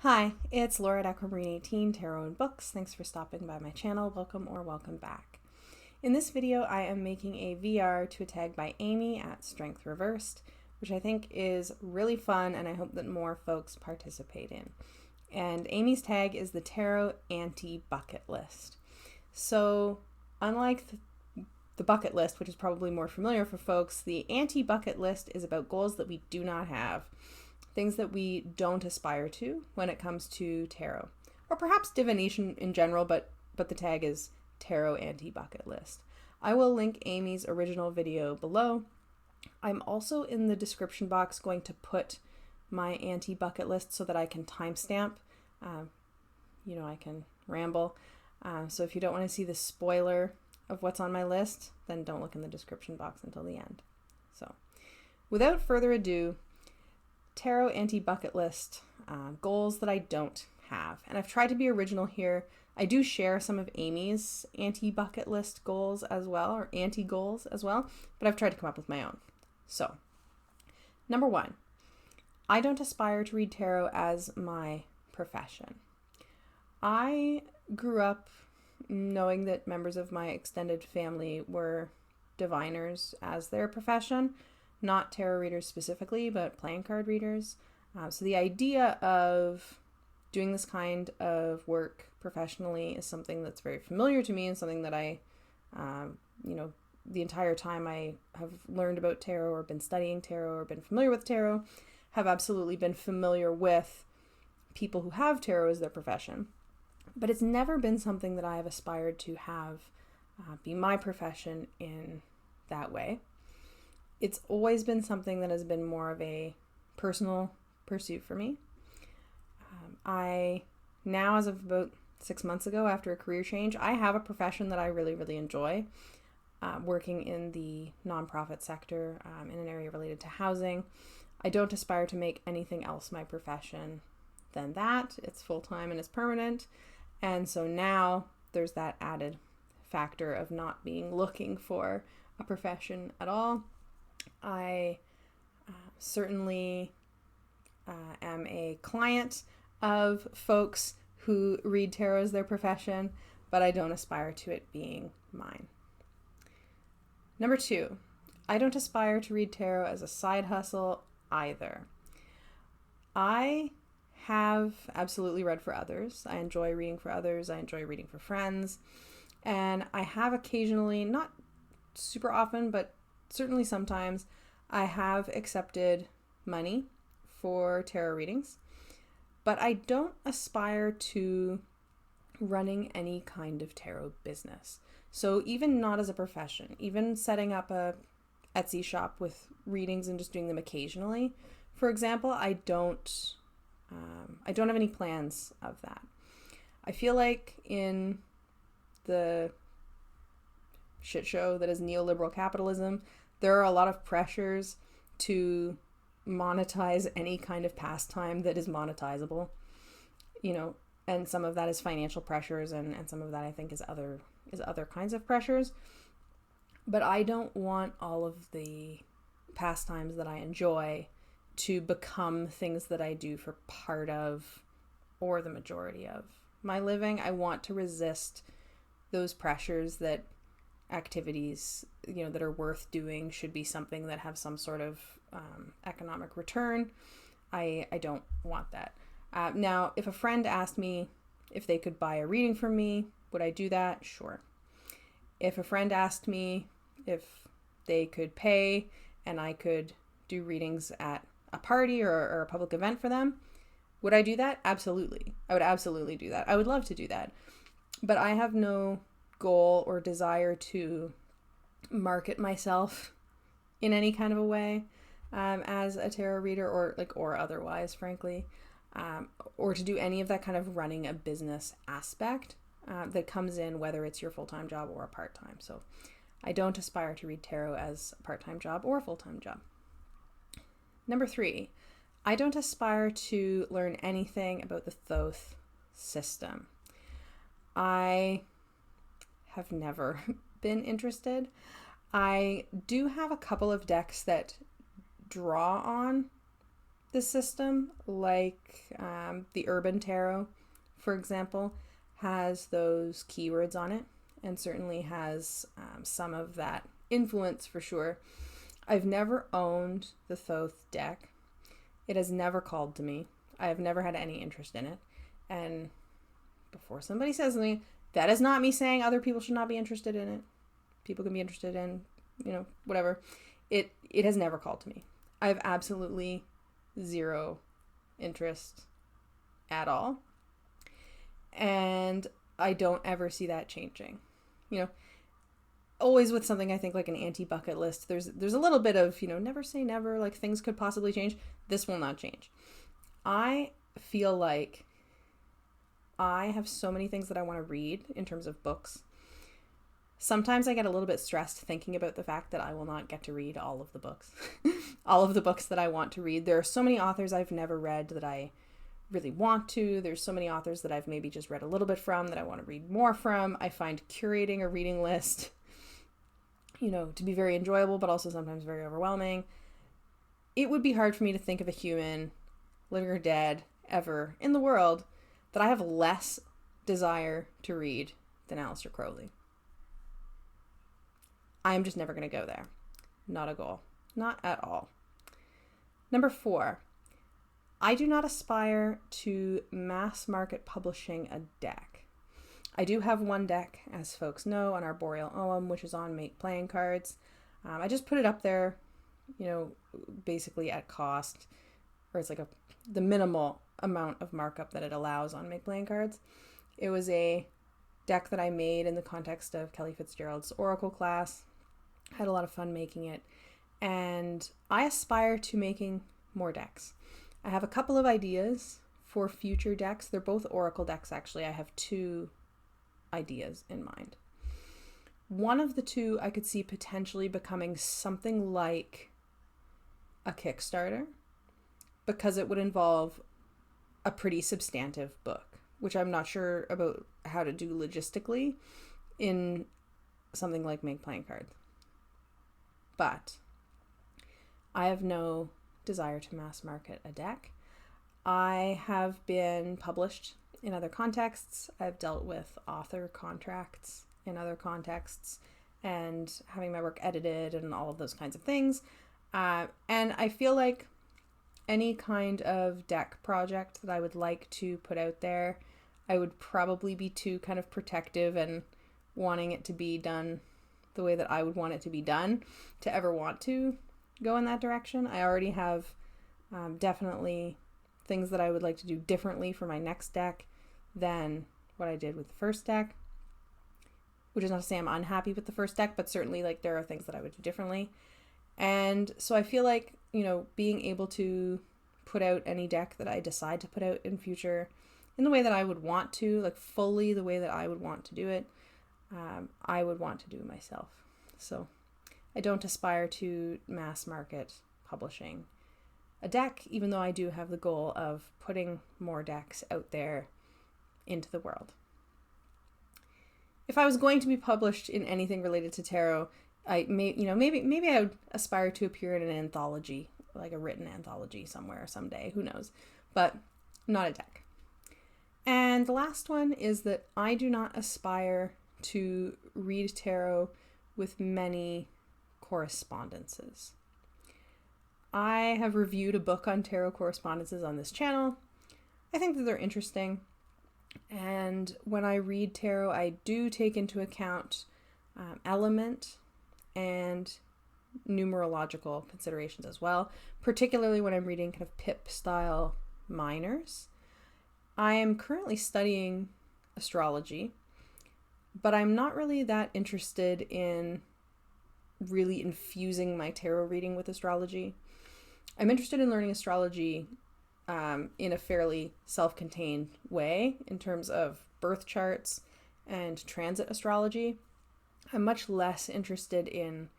Hi, it's Laura at Aquamarine18 Tarot and Books. Thanks for stopping by my channel. Welcome or welcome back. In this video, I am making a VR to a tag by Amy at Strength Reversed, which I think is really fun and I hope that more folks participate in. And Amy's tag is the Tarot Anti-Bucket List. So, unlike the bucket list, which is probably more familiar for folks, the anti-bucket list is about goals that we do not have. Things that we don't aspire to when it comes to tarot, or perhaps divination in general, but the tag is Tarot Anti-Bucket List. I will link Amy's original video below. I'm also in the description box going to put my anti-bucket list so that I can timestamp. I can ramble. So if you don't want to see the spoiler of what's on my list, then don't look in the description box until the end. So without further ado, Tarot Anti-Bucket List, goals that I don't have. And I've tried to be original here. I do share some of Amy's anti-bucket list goals as well, or anti-goals as well, but I've tried to come up with my own. So, number 1, I don't aspire to read tarot as my profession. I grew up knowing that members of my extended family were diviners as their profession. Not tarot readers specifically, but playing card readers. So the idea of doing this kind of work professionally is something that's very familiar to me and something that I, the entire time I have learned about tarot or been studying tarot or been familiar with tarot, have absolutely been familiar with people who have tarot as their profession. But it's never been something that I have aspired to have be my profession in that way. It's always been something that has been more of a personal pursuit for me. I now, as of about 6 months ago, after a career change, I have a profession that I really, really enjoy. Working in the nonprofit sector in an area related to housing. I don't aspire to make anything else my profession than that. It's full-time and it's permanent. And so now there's that added factor of not being looking for a profession at all. I certainly am a client of folks who read tarot as their profession, but I don't aspire to it being mine. Number 2, I don't aspire to read tarot as a side hustle either. I have absolutely read for others. I enjoy reading for others. I enjoy reading for friends. And I have occasionally, not super often, but certainly sometimes, I have accepted money for tarot readings, but I don't aspire to running any kind of tarot business. So even not as a profession, even setting up a Etsy shop with readings and just doing them occasionally, for example, I don't have any plans of that. I feel like in the shit show that is neoliberal capitalism, there are a lot of pressures to monetize any kind of pastime that is monetizable, and some of that is financial pressures and some of that I think is other kinds of pressures. But I don't want all of the pastimes that I enjoy to become things that I do for part of or the majority of my living. I want to resist those pressures that activities, that are worth doing should be something that have some sort of economic return. I don't want that. Now, if a friend asked me if they could buy a reading from me, would I do that? Sure. If a friend asked me if they could pay and I could do readings at a party or a public event for them, would I do that? Absolutely. I would absolutely do that. I would love to do that. But I have no goal or desire to market myself in any kind of a way as a tarot reader or otherwise, frankly, or to do any of that kind of running a business aspect that comes in, whether it's your full-time job or a part-time. So I don't aspire to read tarot as a part-time job or a full-time job. Number 3, I don't aspire to learn anything about the Thoth system. I have never been interested. I do have a couple of decks that draw on this system, like the Urban Tarot, for example, has those keywords on it and certainly has some of that influence for sure. I've never owned the Thoth deck. It has never called to me. I have never had any interest in it. And before somebody says to me, that is not me saying other people should not be interested in it. People can be interested in, whatever. It has never called to me. I have absolutely zero interest at all. And I don't ever see that changing. Always with something I think like an anti-bucket list, there's a little bit of, never say never, like things could possibly change. This will not change. I feel like I have so many things that I want to read in terms of books. Sometimes I get a little bit stressed thinking about the fact that I will not get to read all of the books. All of the books that I want to read. There are so many authors I've never read that I really want to. There's so many authors that I've maybe just read a little bit from that I want to read more from. I find curating a reading list, to be very enjoyable, but also sometimes very overwhelming. It would be hard for me to think of a human, living or dead, ever in the world that I have less desire to read than Aleister Crowley. I am just never going to go there. Not a goal. Not at all. Number 4, I do not aspire to mass market publishing a deck. I do have one deck, as folks know, on Arboreal Ogham, which is on Make Playing Cards. I just put it up there, basically at cost, or it's like the minimal amount of markup that it allows on Make Playing Cards. It was a deck that I made in the context of Kelly Fitzgerald's Oracle class. I had a lot of fun making it, and I aspire to making more decks. I have a couple of ideas for future decks. They're both Oracle decks, actually. I have 2 ideas in mind. One of the 2 I could see potentially becoming something like a Kickstarter, because it would involve a pretty substantive book, which I'm not sure about how to do logistically in something like Make Playing Cards. But I have no desire to mass market a deck. I have been published in other contexts. I've dealt with author contracts in other contexts and having my work edited and all of those kinds of things. And I feel like any kind of deck project that I would like to put out there, I would probably be too kind of protective and wanting it to be done the way that I would want it to be done to ever want to go in that direction. I already have definitely things that I would like to do differently for my next deck than what I did with the first deck, which is not to say I'm unhappy with the first deck, but certainly like there are things that I would do differently. And so I feel like, being able to put out any deck that I decide to put out in future in the way that I would want to, like fully the way that I would want to do it, I would want to do myself. So I don't aspire to mass market publishing a deck, even though I do have the goal of putting more decks out there into the world. If I was going to be published in anything related to tarot, maybe I would aspire to appear in an anthology, like a written anthology somewhere someday, who knows, but not a deck. And the last one is that I do not aspire to read tarot with many correspondences. I have reviewed a book on tarot correspondences on this channel. I think that they're interesting. And when I read tarot, I do take into account element and numerological considerations as well, particularly when I'm reading kind of pip style minors. I am currently studying astrology, but I'm not really that interested in really infusing my tarot reading with astrology. I'm interested in learning astrology in a fairly self-contained way in terms of birth charts and transit astrology. I'm much less interested in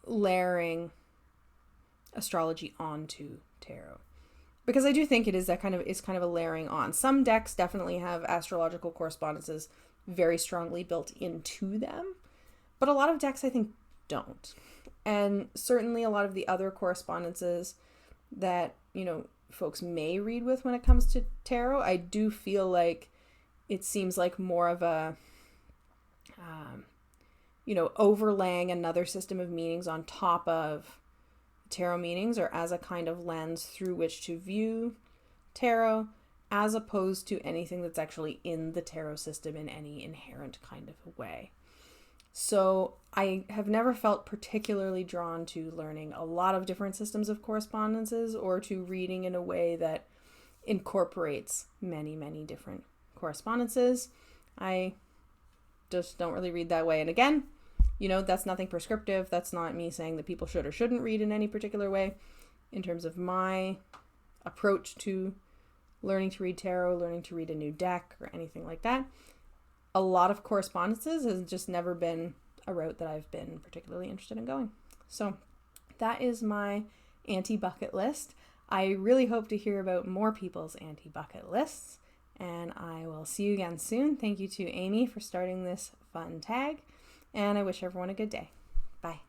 layering astrology onto tarot, because I do think it is kind of a layering on. Some decks definitely have astrological correspondences very strongly built into them, but a lot of decks I think don't. And certainly a lot of the other correspondences that, folks may read with when it comes to tarot. I do feel like it seems like more of a, overlaying another system of meanings on top of tarot meanings, or as a kind of lens through which to view tarot, as opposed to anything that's actually in the tarot system in any inherent kind of a way. So I have never felt particularly drawn to learning a lot of different systems of correspondences, or to reading in a way that incorporates many, many different correspondences. I just don't really read that way. And again, that's nothing prescriptive. That's not me saying that people should or shouldn't read in any particular way. In terms of my approach to learning to read tarot, learning to read a new deck, or anything like that, a lot of correspondences has just never been a route that I've been particularly interested in going. So that is my anti-bucket list. I really hope to hear about more people's anti-bucket lists, and I will see you again soon. Thank you to Amy for starting this fun tag, and I wish everyone a good day. Bye.